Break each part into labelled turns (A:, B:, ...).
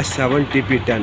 A: S7TP10.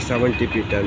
A: S7TP10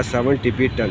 A: S7TP10.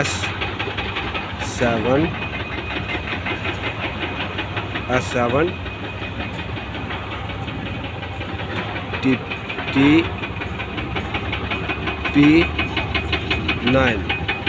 A: S7 TP9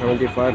A: 75